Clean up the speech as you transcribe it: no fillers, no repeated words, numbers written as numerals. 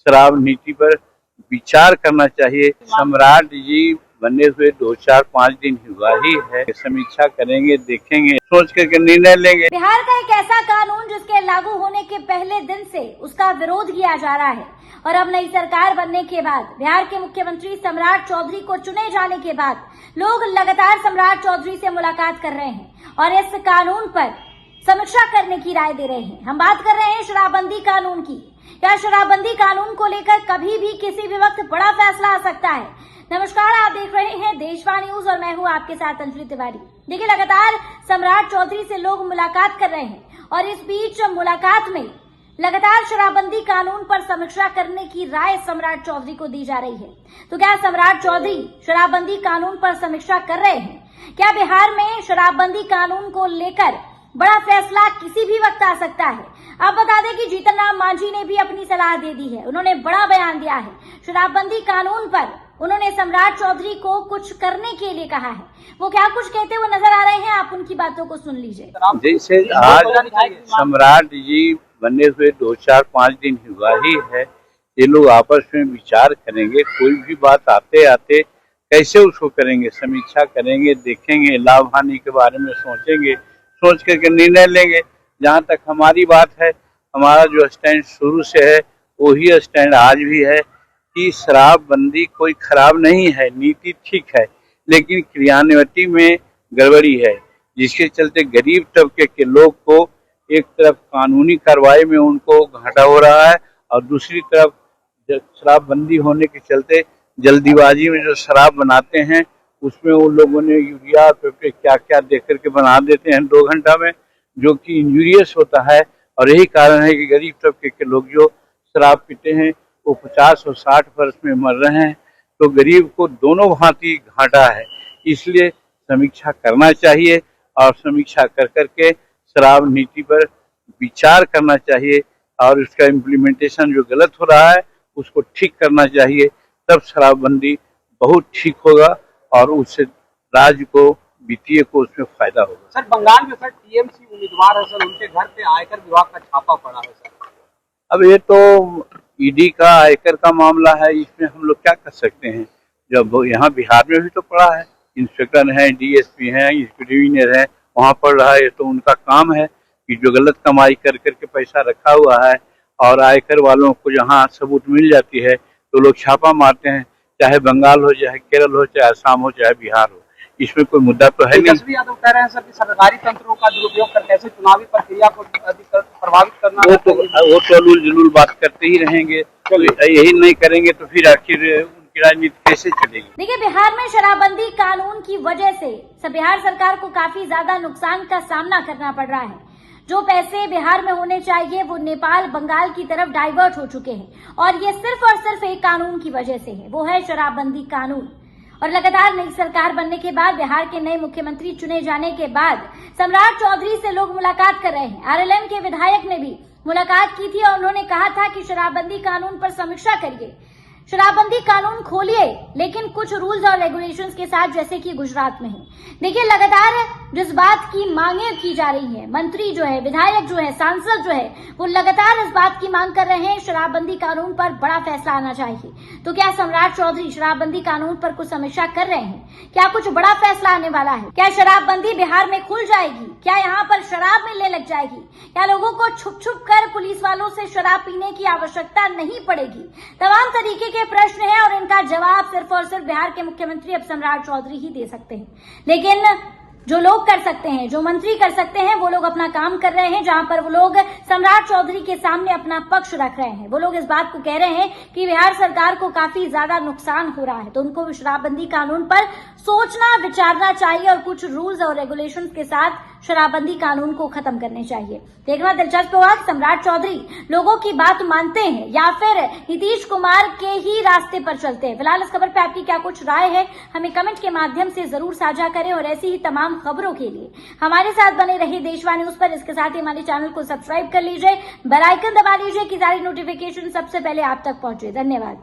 शराब नीति पर विचार करना चाहिए। सम्राट जी बने हुए 2-4-5 दिन हुआ ही है, समीक्षा करेंगे, देखेंगे, सोच करके निर्णय लेंगे। बिहार का एक ऐसा कानून जिसके लागू होने के पहले दिन से उसका विरोध किया जा रहा है और अब नई सरकार बनने के बाद बिहार के मुख्यमंत्री सम्राट चौधरी को चुने जाने के बाद लोग लगातार सम्राट चौधरी से मुलाकात कर रहे हैं और इस कानून पर समीक्षा करने की राय दे रहे हैं। हम बात कर रहे हैं शराबबंदी कानून की। क्या शराबबंदी कानून को लेकर कभी भी किसी भी वक्त बड़ा फैसला आ सकता है? नमस्कार, आप देख रहे हैं देशवाणी न्यूज और मैं हूं आपके साथ अंजलि तिवारी। देखिए, लगातार सम्राट चौधरी से लोग मुलाकात कर रहे हैं और इस बीच मुलाकात में लगातार शराबबंदी कानून पर समीक्षा करने की राय सम्राट चौधरी को दी जा रही है। तो क्या सम्राट चौधरी शराबबंदी कानून पर समीक्षा कर रहे हैं? क्या बिहार में शराबबंदी कानून को लेकर बड़ा फैसला किसी भी वक्त आ सकता है? आप बता दें कि जीतन राम मांझी ने भी अपनी सलाह दे दी है। उन्होंने बड़ा बयान दिया है। शराबबंदी कानून पर उन्होंने सम्राट चौधरी को कुछ करने के लिए कहा है। वो क्या कुछ कहते हुए नजर आ रहे हैं, आप उनकी बातों को सुन लीजिए। जैसे आज सम्राट जी बने हुए 2-4-5 दिन हुआ ही है, ये लोग आपस में विचार करेंगे, कोई भी बात आते आते कैसे उसको करेंगे, समीक्षा करेंगे, देखेंगे, लाभ हानि के बारे में सोचेंगे, सोच करके निर्णय लेंगे। जहाँ तक हमारी बात है, हमारा जो स्टैंड शुरू से है वही स्टैंड आज भी है कि शराबबंदी कोई खराब नहीं है, नीति ठीक है, लेकिन क्रियान्वयन में गड़बड़ी है, जिसके चलते गरीब तबके के लोग को एक तरफ कानूनी कार्रवाई में उनको घाटा हो रहा है और दूसरी तरफ शराबबंदी होने के चलते जल्दीबाजी में जो शराब बनाते हैं उसमें उन लोगों ने यूरिया पे क्या क्या देख करके बना देते हैं 2 घंटा में, जो कि इंजूरियस होता है। और यही कारण है कि गरीब तबके के लोग जो शराब पीते हैं वो 50 और 60 वर्ष में मर रहे हैं। तो गरीब को दोनों भांति घाटा है, इसलिए समीक्षा करना चाहिए और समीक्षा कर करके शराब नीति पर विचार करना चाहिए और उसका इम्प्लीमेंटेशन जो गलत हो रहा है उसको ठीक करना चाहिए। तब शराबबंदी बहुत ठीक होगा और उससे राज्य को, वित्तीय को उसमें फायदा होगा। सर, बंगाल में सर टीएमसी उम्मीदवार है सर, उनके घर पे आयकर विभाग का छापा पड़ा है सर। अब ये तो ईडी का आयकर का मामला है, इसमें हम लोग क्या कर सकते हैं। जब यहाँ बिहार में भी तो पड़ा है, इंस्पेक्टर हैं, डीएसपी हैं, इंस्पेक्टर हैं, वहाँ पड़ रहा है। ये तो उनका काम है कि जो गलत कमाई कर करके पैसा रखा हुआ है और आयकर वालों को जहाँ सबूत मिल जाती है तो लोग छापा मारते हैं, चाहे बंगाल हो, चाहे केरल हो, चाहे असम हो, चाहे बिहार हो। इसमें कोई मुद्दा तो है नहीं। तेजस्वी यादव कह रहे हैं सर कि सरकारी तंत्रों का दुरुपयोग कर कैसे चुनावी प्रक्रिया को अधिक प्रभावित करना। वो तो अलूल जुलूल बात करते ही रहेंगे, तो यही नहीं करेंगे तो फिर आखिर उनकी राजनीति कैसे चलेगी। देखिए, बिहार में शराबबंदी कानून की वजह से बिहार सरकार को काफी ज्यादा नुकसान का सामना करना पड़ रहा है। जो पैसे बिहार में होने चाहिए वो नेपाल, बंगाल की तरफ डाइवर्ट हो चुके हैं और ये सिर्फ और सिर्फ एक कानून की वजह से है, वो है शराबबंदी कानून। और लगातार नई सरकार बनने के बाद, बिहार के नए मुख्यमंत्री चुने जाने के बाद सम्राट चौधरी से लोग मुलाकात कर रहे हैं। आरएलएम के विधायक ने भी मुलाकात की थी और उन्होंने कहा था कि शराबबंदी कानून पर समीक्षा करिए, शराबबंदी कानून खोलिए, लेकिन कुछ रूल्स और रेगुलेशंस के साथ, जैसे कि गुजरात में है। देखिए, लगातार जिस बात की मांगे की जा रही है, मंत्री जो है, विधायक जो है, सांसद जो है, वो लगातार इस बात की मांग कर रहे हैं शराबबंदी कानून पर बड़ा फैसला आना चाहिए। तो क्या सम्राट चौधरी शराबबंदी कानून पर कुछ समीक्षा कर रहे हैं? क्या कुछ बड़ा फैसला आने वाला है? क्या शराबबंदी बिहार में खुल जाएगी? क्या यहाँ पर शराब मिलने लग जाएगी? क्या लोगों को छुप छुप कर पुलिस वालों से शराब पीने की आवश्यकता नहीं पड़ेगी? तमाम तरीके के प्रश्न है और इनका जवाब सिर्फ और सिर्फ बिहार के मुख्यमंत्री अब सम्राट चौधरी ही दे सकते हैं। लेकिन जो लोग कर सकते हैं, जो मंत्री कर सकते हैं, वो लोग अपना काम कर रहे हैं, जहां पर वो लोग सम्राट चौधरी के सामने अपना पक्ष रख रहे हैं। वो लोग इस बात को कह रहे हैं कि बिहार सरकार को काफी ज्यादा नुकसान हो रहा है, तो उनको शराबबंदी कानून पर सोचना, विचारना चाहिए और कुछ रूल्स और रेगुलेशंस के साथ शराबबंदी कानून को खत्म करने चाहिए। देखना दिलचस्प होगा सम्राट चौधरी लोगों की बात मानते हैं या फिर नीतीश कुमार के ही रास्ते पर चलते हैं। फिलहाल इस खबर पर आपकी क्या कुछ राय है, हमें कमेंट के माध्यम से जरूर साझा करें और ऐसी ही तमाम खबरों के लिए हमारे साथ बने रहिए देशवाणी न्यूज पर। इसके साथ ही हमारे चैनल को सब्सक्राइब कर लीजिए, बेल आइकन दबा लीजिए कि सारी नोटिफिकेशन सबसे पहले आप तक पहुंचे। धन्यवाद।